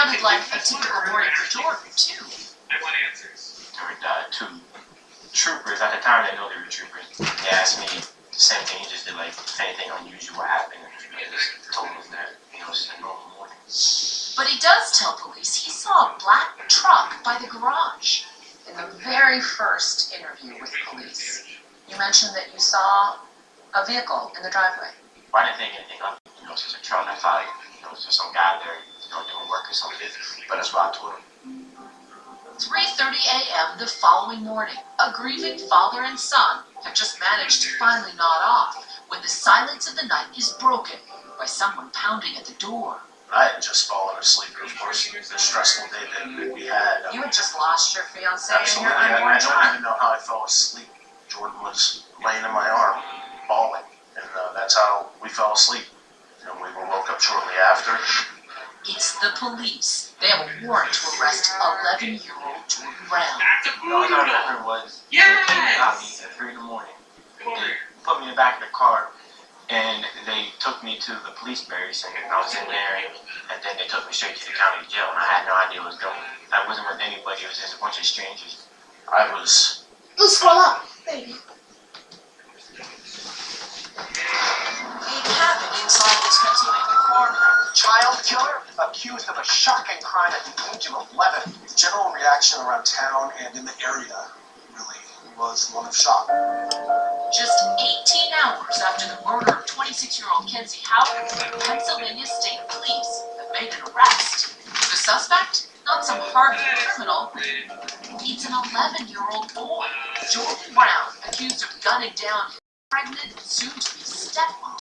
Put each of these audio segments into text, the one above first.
sounded like a typical morning for Jordan, too. I want answers. There were two troopers. At the time, they know they were troopers. They asked me the same thing. He just did, like, if anything unusual happened. I just told them that, it's a normal morning. But he does tell police he saw a black truck by the garage. In the very first interview with police, you mentioned that you saw a vehicle in the driveway. I didn't think anything of it. It's just a truck. I thought, it was just some guy there, doing work or something. But that's what I told him. 3:30 a.m. the following morning, a grieving father and son have just managed to finally nod off when the silence of the night is broken by someone pounding at the door. I had just fallen asleep, of course, the stressful day that we had. You had just lost your fiancée and your Absolutely, I unborn don't child. even know how I fell asleep. Jordan was laying in my arm, bawling, and that's how we fell asleep. And we were woke up shortly after. It's the police. They have a warrant to arrest 11-year-old Jordan Brown. All I remember was they got me at 3 in the morning. They put me in the back of the car, and they took me to the police barracks, and I was in there, and then they took me straight to the county jail, and I had no idea what was going on. I wasn't with anybody. It was just a bunch of strangers. I was... Let's scroll up. There you go. A cabin inside this Pennsylvania farmhouse. Child killer accused of a shocking crime at the age of 11. The general reaction around town and in the area really was one of shock. Just 18 hours after the murder of 26-year-old Kenzie Howard, Pennsylvania State Police have made an arrest. The suspect? Not some hardened criminal. It's an 11-year-old boy, Jordan Brown, accused of gunning down his pregnant, soon-to-be stepmom.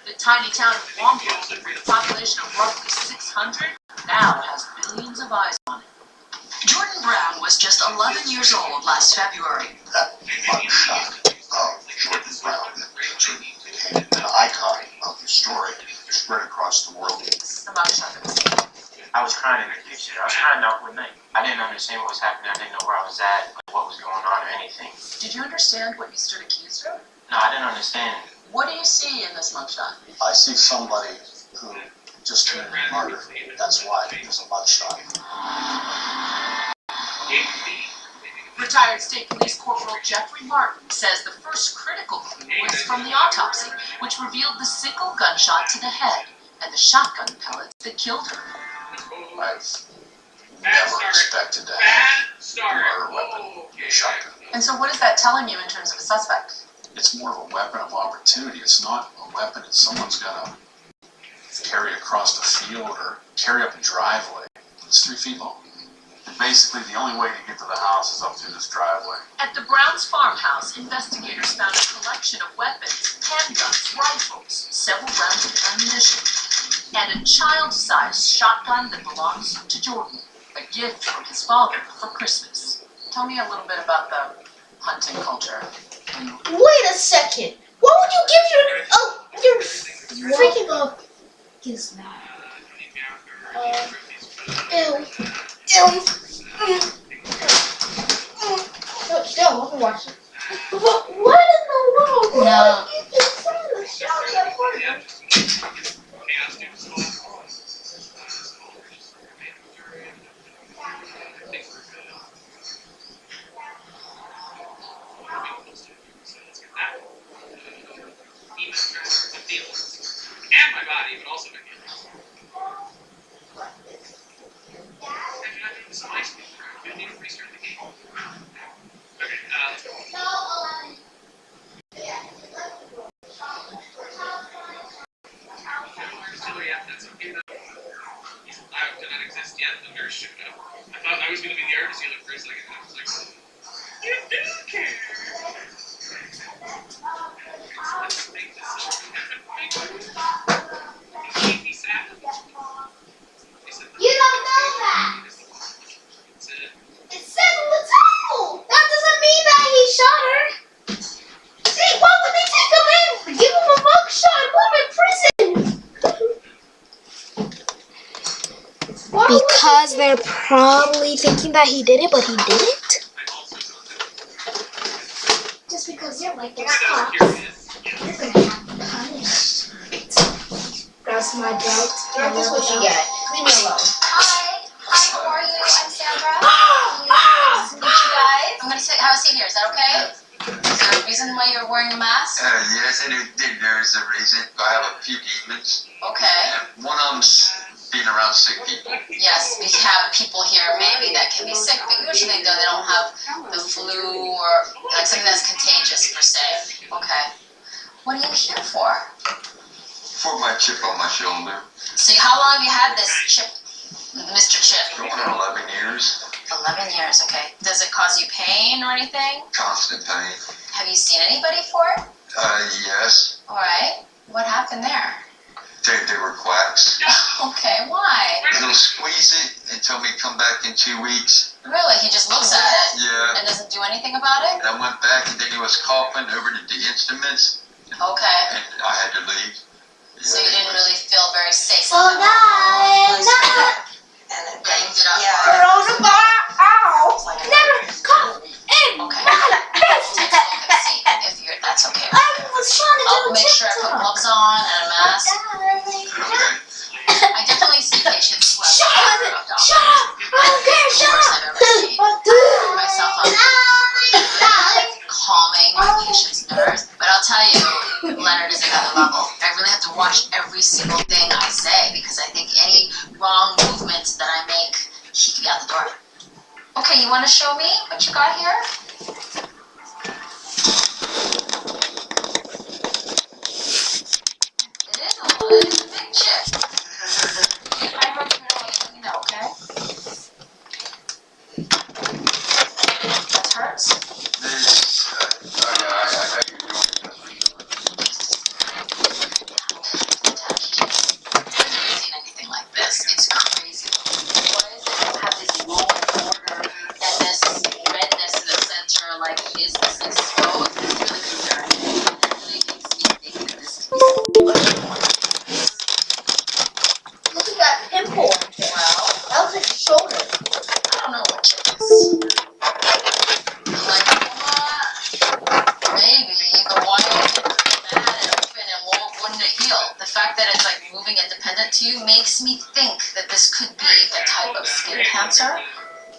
The tiny town of Wampa, with a population of roughly 600, now has billions of eyes on it. Jordan Brown was just 11 years old last February. That mugshot of Jordan Brown that became an icon of the story spread across the world. The mugshot that was I was crying in the kitchen. I was crying out one night. I didn't understand what was happening. I didn't know where I was at, like what was going on or anything. Did you understand what you stood accused of? No, I didn't understand. What do you see in this mugshot? I see somebody who just committed murder. That's why there's a mugshot. Retired State Police Corporal Jeffrey Martin says the first critical clue was from the autopsy, which revealed the single gunshot to the head and the shotgun pellets that killed her. I've never expected to have a murder weapon in a shotgun. And so what is that telling you in terms of a suspect? It's more of a weapon of opportunity. It's not a weapon that someone's gonna carry across the field or carry up a driveway. It's 3 feet long. And basically, the only way to get to the house is up through this driveway. At the Browns farmhouse, investigators found a collection of weapons, handguns, rifles, several rounds of ammunition, and a child-sized shotgun that belongs to Jordan, a gift from his father for Christmas. Tell me a little bit about the hunting culture. Wait a second. What would you give your freaking gizmo? No, still, let me watch it. What in the world? No. And my body, but also my hands. Actually, I think some ice cream. You need to restart the game. Okay, let's go. Yeah, that's okay though. Did not exist yet. The nurse showed up. I thought I was going to be the artist dealer for a second. I was like, you do care. Let's make this You don't know that. It says on the title. That doesn't mean that he shot her. See, why would they take him in? Give him a mugshot and put him in prison. Because they're probably thinking that he did it, but he didn't. Just because you're like this, you're gonna have punishment. That's my doubt. That's what you get. Leave me alone. Hi, how are you? I'm Sandra. Nice to meet you guys. I'm gonna have a seat here. Is that okay? Is there a reason why you're wearing a mask? Yes, and there is a reason. I have a few demons. Okay. And one of them's being around sick people. Yes, we have people here maybe that can be sick, but usually though they don't have the flu or like something that's contagious per se. Okay. What are you here for? For my chip on my shoulder. So how long have you had this chip, Mr. Chip? Going on 11 years. 11 years, okay. Does it cause you pain or anything? Constant pain. Have you seen anybody for it? Yes. Alright. What happened there? They were quacks. Okay, why? They'll squeeze it and tell me come back in 2 weeks. Really? He just looks at it Yeah. and doesn't do anything about it? And I went back and then he was coughing over the instruments. Okay. And I had to leave. So you didn't really feel very safe. Oh, guys. And it banged it up. Coronavirus. Never come in Okay. my Take a look and see if you're, that's okay. I was trying to do I'll make sure I put gloves on and a mask. Okay. I definitely see patients who have Shut fear up! of Shut up! I don't care! The Shut worst up! I've ever seen. I myself I'm really calming my patient's nerves, but I'll tell you, Leonard is another level. I really have to watch every single thing I say because I think any wrong movement that I make, he could be out the door. Okay, you want to show me what you got here? It is a big chip. I hope you know, let me know, okay? That hurts? This, I can do it. I've never seen anything like this. It's crazy. What is it? You have this rolling border and this redness in the center, like, is this exposed? It's really concerning. It really makes me think that this could be something more. Look at that pimple. Well, That was his shoulder. I don't know what chip is. Like, maybe, but why is it bad and open and wouldn't it heal? The fact that it's like moving independent to you makes me think that this could be a type of skin cancer. I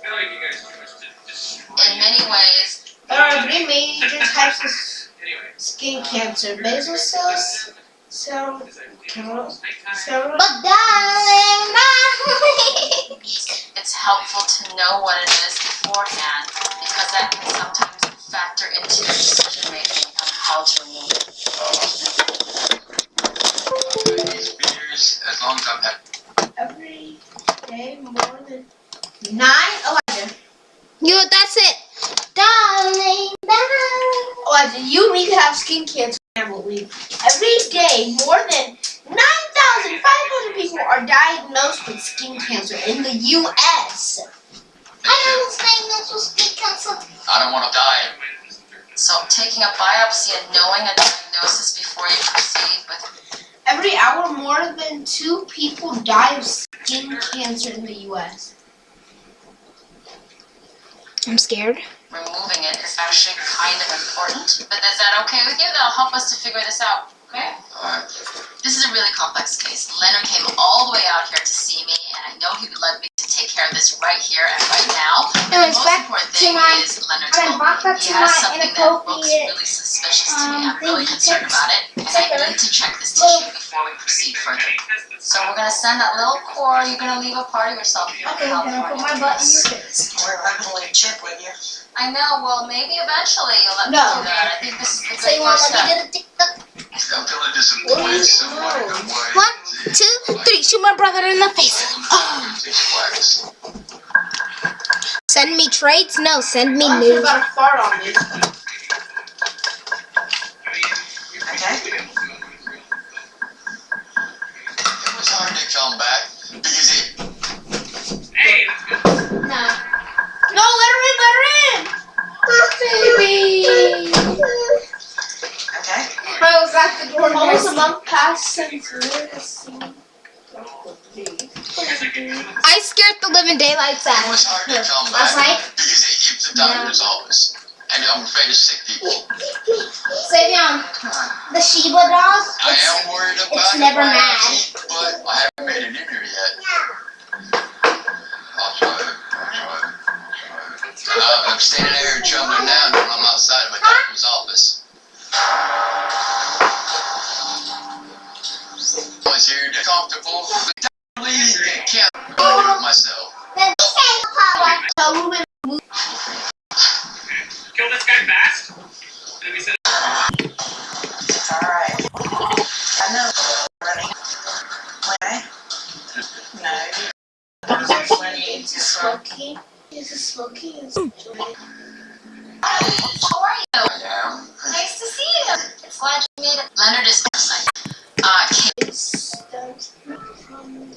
feel like you guys pretty much just In many ways, There are three major types of anyway. skin cancer: basal cells, cell, but it's helpful to know what it is beforehand because that can sometimes factor into your decision making on how to remove it. These beers, as long as I'm happy. every day more than 9. Elijah. Yo, that's it. Darling, Elijah, you need to have skin cancer. I believe every day more than 9,500 people are diagnosed with skin cancer in the U.S. I don't want to die. So taking a biopsy and knowing a diagnosis before you proceed with Every hour, more than 2 people die of skin cancer in the U.S. I'm scared. removing it is actually kind of important. But is that okay with you? That'll help us to figure this out, okay? Alright. This is a really complex case. Leonard came all the way out here to see me, and I know he would like me to take care of this right here and right now. And the most important thing is Leonard told me he has something that looks really suspicious to me. I'm really concerned about it, and I need to check this tissue before we proceed further. So we're gonna send that little core. You're gonna leave a part of yourself here in Okay, can I put my California. butt in your face? We're running a chip with you. I know. Well, maybe eventually you'll let me No. do that. I think this is the So good you want first to let step. me get a TikTok? I'm feeling disappointed somewhat in a way. 1, 2, 3. Shoot my brother in the face. These quacks. Send me trades? No, send me I'm news. about to fart on me. Okay. It was hard to come back because it. Hey, let's go. No. No, let her in, let her in! Baby! Okay. I was at the door. Almost a month passed since I scared the living daylights It out was hard to come Last back night? because it hit the doctor's office. And I'm afraid of sick people. Savion, the Shiba dog, I am worried about it's never the mad. biopsy, but I haven't made it in here yet. I'm standing there jumping down when I'm outside of my doctor's office. I was here to comfortable, but I can't do it myself. Then say Papa. Kill this guy fast. And we said, It's alright. I know. Running. Why? No. When you Is it smoking? Is it smoking? How are you? Yeah. Nice to see you. It's glad you made it. Leonard is It's from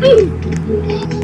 "Ooh."